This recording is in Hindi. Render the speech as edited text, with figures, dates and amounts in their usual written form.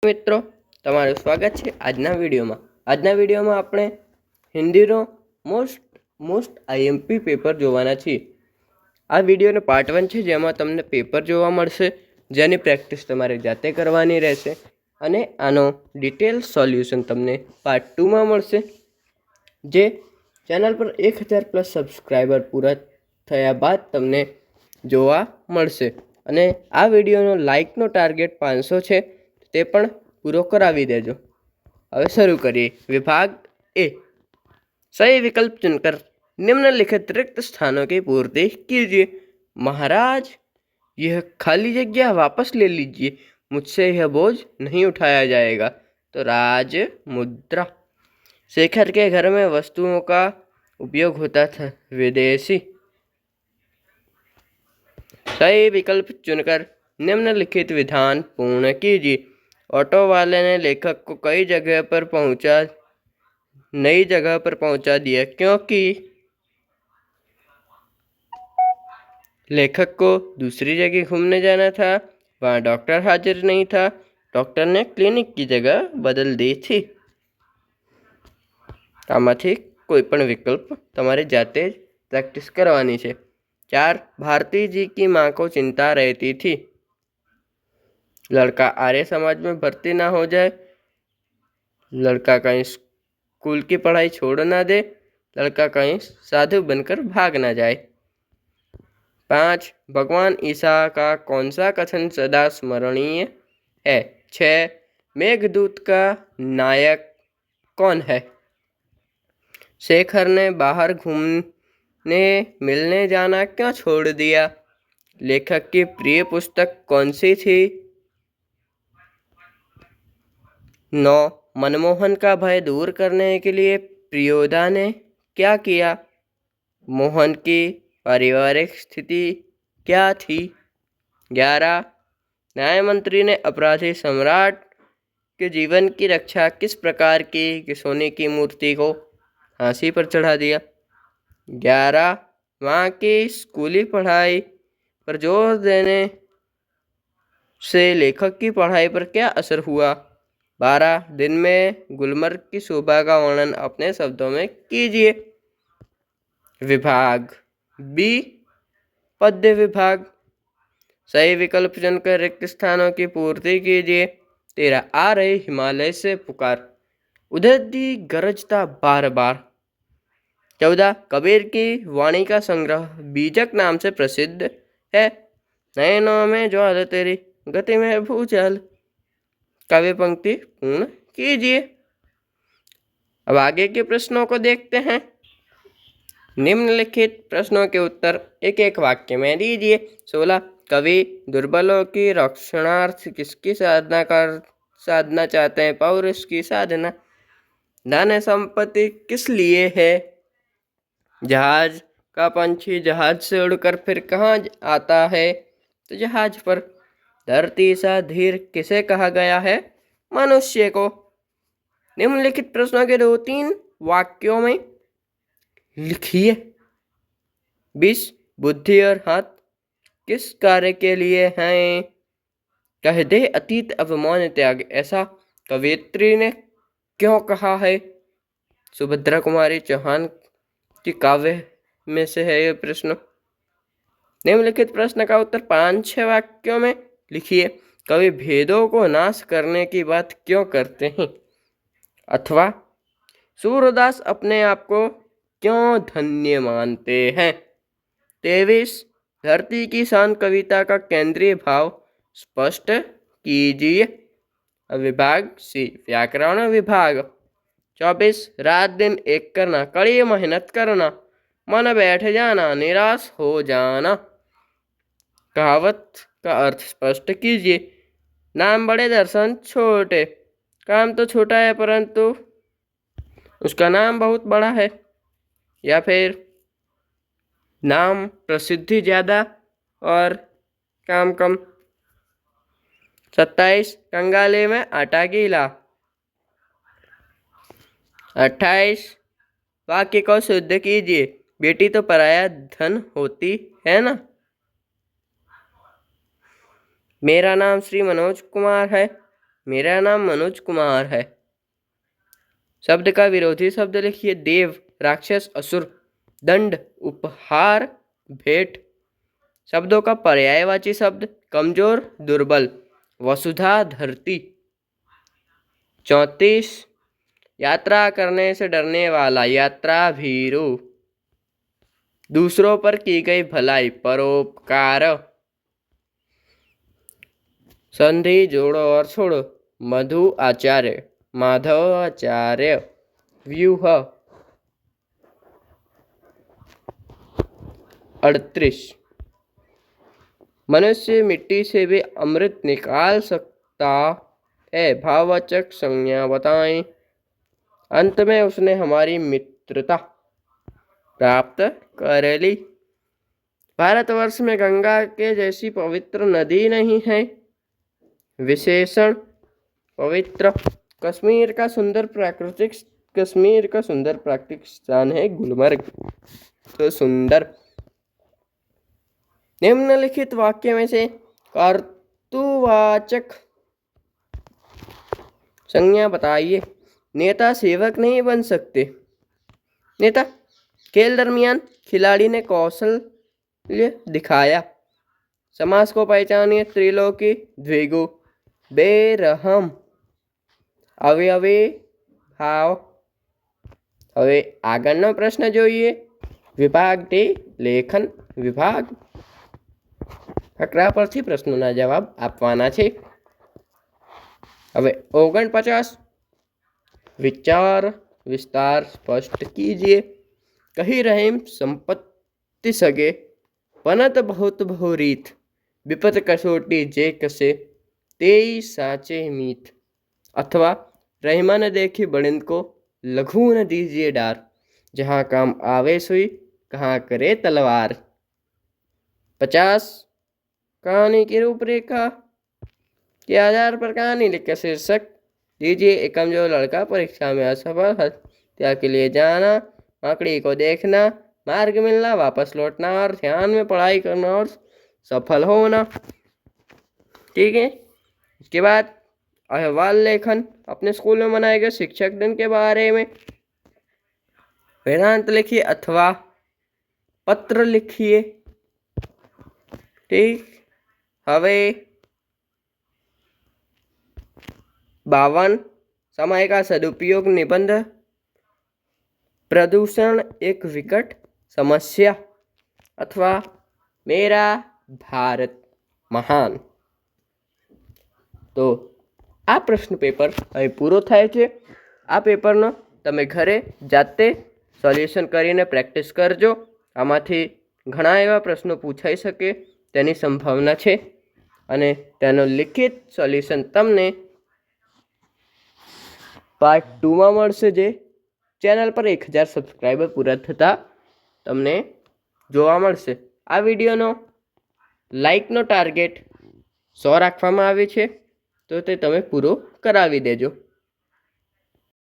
મિત્રો તમારું સ્વાગત છે આજના વિડીયોમાં આપણે હિન્દીનો મોસ્ટ આઈએમપી પેપર જોવાના છીએ। આ વિડીયોનો પાર્ટ 1 છે જેમાં તમને પેપર જોવા મળશે, જેની પ્રેક્ટિસ તમારે જાતે કરવાની રહેશે અને આનો ડિટેલ સોલ્યુશન તમને પાર્ટ 2 માં મળશે, જે ચેનલ પર 1000 પ્લસ સબસ્ક્રાઇબર પૂરા થયા બાદ તમને જોવા મળશે। અને આ વિડીયોનો લાઇકનો ટાર્ગેટ 500 છે, તે પણ पूरा करावी देजो। अब शुरू करिए। विभाग ए, सही विकल्प चुनकर निम्नलिखित रिक्त स्थानों की पूर्ति कीजिए। महाराज, यह खाली जगह वापस ले लीजिए, मुझसे यह बोझ नहीं उठाया जाएगा। तो राज मुद्रा। शेखर के घर में वस्तुओं का उपयोग होता था, विदेशी। सही विकल्प चुनकर निम्नलिखित विधान पूर्ण कीजिए। ऑटो वाले ने लेखक को नई जगह पर पहुंचा दिया, क्योंकि लेखक को दूसरी जगह घूमने जाना था, वहां डॉक्टर हाजिर नहीं था, डॉक्टर ने क्लिनिक की जगह बदल दी थी। आमांथी कोईपण विकल्प तमारे जाते प्रैक्टिस करवानी छे। 4, भारती जी की माँ को चिंता रहती थी। लड़का आर्य समाज में भर्ती ना हो जाए, लड़का कहीं स्कूल की पढ़ाई छोड़ ना दे, लड़का कहीं साधु बनकर भाग ना जाए। 5, भगवान ईसा का कौन सा कथन सदा स्मरणीय है। 6, मेघदूत का नायक कौन है। शेखर ने बाहर घूमने मिलने जाना क्यों छोड़ दिया। लेखक की प्रिय पुस्तक कौन सी थी। 9, मनमोहन का भय दूर करने के लिए प्रियोदा ने क्या किया। मोहन की पारिवारिक स्थिति क्या थी। 11, न्याय मंत्री ने अपराधी सम्राट के जीवन की रक्षा किस प्रकार की कि सोने की मूर्ति को फांसी पर चढ़ा दिया। 11, वहाँ की स्कूली पढ़ाई पर जोर देने से लेखक की पढ़ाई पर क्या असर हुआ। 12, दिन में गुलमर्ग की शोभा का वर्णन अपने शब्दों में कीजिए। विभाग बी, पद्य विभाग। सही विकल्प चुनकर रिक्त स्थानों की पूर्ति कीजिए। 13, आ रही हिमालय से पुकार, उधर दी गरजता बार बार। 14, कबीर की वाणी का संग्रह बीजक नाम से प्रसिद्ध है। नयनों में ज्वाल तेरी, गति में भूचाल। काव्य पंक्ति पूर्ण कीजिए। अब आगे के प्रश्नों को देखते हैं। निम्नलिखित प्रश्नों के उत्तर एक एक वाक्य में दीजिए। 16, कवि दुर्बलों की रक्षणार्थ किसकी साधना चाहते हैं। पौरुष की साधना। धन संपत्ति किस लिए है। जहाज का पंछी जहाज से उड़कर फिर कहाँ आता है, तो जहाज पर। धरती सा धीर किसे कहा गया है, मनुष्य को। निम्नलिखित प्रश्नों के 2-3 वाक्यों में लिखिए। 20, बुद्धि और हाथ किस कार्य के लिए हैं। कह दे अतीत अभिमान त्याग, ऐसा कवयित्री ने क्यों कहा है। सुभद्रा कुमारी चौहान की काव्य में से है यह प्रश्न। निम्नलिखित प्रश्न का उत्तर 5-6 वाक्यों में लिखिए। कवि भेदों को नाश करने की बात क्यों करते हैं। अथवा सूरदास अपने आप को क्यों धन्य मानते हैं। 23, धरती की शान कविता का केंद्रीय भाव स्पष्ट कीजिए। विभाग सी, व्याकरण विभाग। 24, रात दिन एक करना, कड़ी मेहनत करना, मन बैठ जाना, निराश हो जाना। कहावत का अर्थ स्पष्ट कीजिए। नाम बड़े दर्शन छोटे, काम तो छोटा है परंतु उसका नाम बहुत बड़ा है। या फिर नाम प्रसिद्धि ज़्यादा और काम कम। 27, कंगाली में आटा गीला। 28, वाक्य को शुद्ध कीजिए। बेटी तो पराया धन होती है ना। मेरा नाम श्री मनोज कुमार है। मेरा नाम मनोज कुमार है। शब्द का विरोधी शब्द लिखिए। देव, राक्षस, असुर। दंड, उपहार, भेंट। शब्दों का पर्यायवाची शब्द कमजोर, दुर्बल। वसुधा, धरती। 34, यात्रा करने से डरने वाला, यात्रा भीरु। दूसरों पर की गई भलाई, परोपकार। संधि जोड़ो और छोड़ो। मधु आचार्य, माधव आचार्य। व्यूह। 38, मनुष्य मिट्टी से भी अमृत निकाल सकता है। भाववाचक संज्ञा बताएं। अंत में उसने हमारी मित्रता प्राप्त कर ली। भारतवर्ष में गंगा के जैसी पवित्र नदी नहीं है। विशेषण, पवित्र। कश्मीर का सुंदर प्राकृतिक स्थान है गुलमर्ग। तो सुंदर। निम्नलिखित वाक्य में से कर्तृवाचक संज्ञा बताइए। नेता सेवक नहीं बन सकते। नेता, खेल दरमियान खिलाड़ी ने कौशल्य दिखाया। समास को पहचानिए। त्रिलोकी, द्विगु। बेरहम, अवयवी भाव। હવે આગળનો પ્રશ્ન જોઈએ। વિભાગ ડી, લેખન વિભાગ। ફકરા પરથી પ્રશ્નોના જવાબ આપવાના છે। હવે 49, विचार विस्तार स्पष्ट कीजिए। कही रहीम संपत्ति सगे, पनत बहुत बहुरीत। विपत कसोटी जे कसे, तेई साचे मीत। अथवा रहीमा ने देखी बड़िन को, लघु न दीजिए डार। जहाँ काम आवे सुई, कहाँ करे तलवार। 50, कहानी की रूपरेखा के आधार पर कहानी लिखकर शीर्षक दीजिए। एक कमजोर लड़का परीक्षा में असफल, हत्या के लिए जाना, मकड़ी को देखना, मार्ग मिलना, वापस लौटना और ध्यान में पढ़ाई करना और सफल होना। ठीक है। इसके बाद अहवाल लेखन, अपने स्कूल में मनाए गए शिक्षक दिन के बारे में वेदांत लिखिए अथवा पत्र लिखिए। ठीक। हवे 52, समय का सदुपयोग निबंध। प्रदूषण एक विकट समस्या अथवा मेरा भारत महान। तो आ प्रश्न पेपर અહીં પૂરો થાય છે। આ પેપરનો તમે ઘરે જાતે સોલ્યુશન કરીને પ્રેક્ટિસ કરજો। આમાંથી ઘણા એવા પ્રશ્નો પૂછાઈ શકે તેની સંભાવના છે અને તેનો લિખિત સોલ્યુશન તમને પાર્ટ 2માં મળશે, જે ચેનલ પર 1000 સબસ્ક્રાઈબર પૂરા થતાં તમને જોવા મળશે। આ વિડીયોનો લાઇકનો ટાર્ગેટ 100 રાખવામાં આવે છે, તો તે તમે પૂરો કરાવી દેજો।